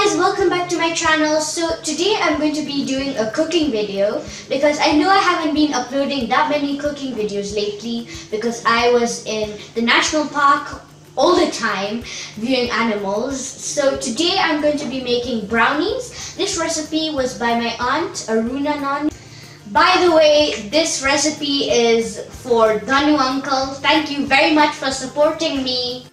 guys, welcome back to my channel. So today I'm going to be doing a cooking video because I know I haven't been uploading that many cooking videos lately because I was in the national park all the time viewing animals. So today I'm going to be making brownies. This recipe was by my aunt Aruna Nani. By the way, this recipe is for Danu uncle. Thank you very much for supporting me.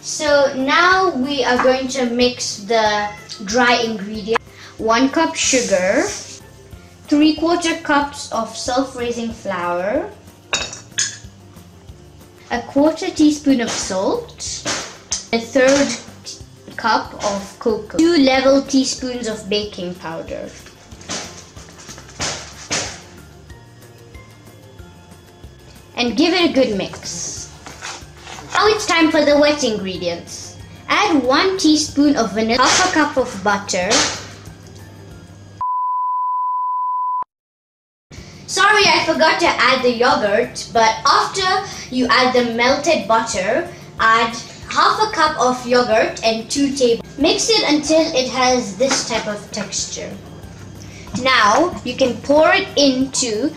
So now we are going to mix the dry ingredients. 1 cup sugar, 3/4 cups of self-raising flour, 1/4 teaspoon of salt, 1/3 cup of cocoa, 2 level teaspoons of baking powder. And give it a good mix. Now it's time for the wet ingredients. Add 1 teaspoon of vanilla, 1/2 cup of butter. Sorry, I forgot to add the yogurt, but after you add the melted butter, add 1/2 cup of yogurt and 2 tablespoons. Mix it until it has this type of texture. Now you can pour it into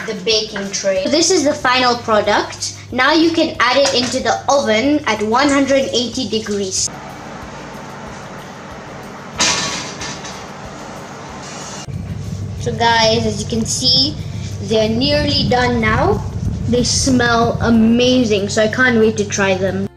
the baking tray. This is the final product. Now you can add it into the oven at 180 degrees. So guys, as you can see, they're nearly done now. They smell amazing, so I can't wait to try them.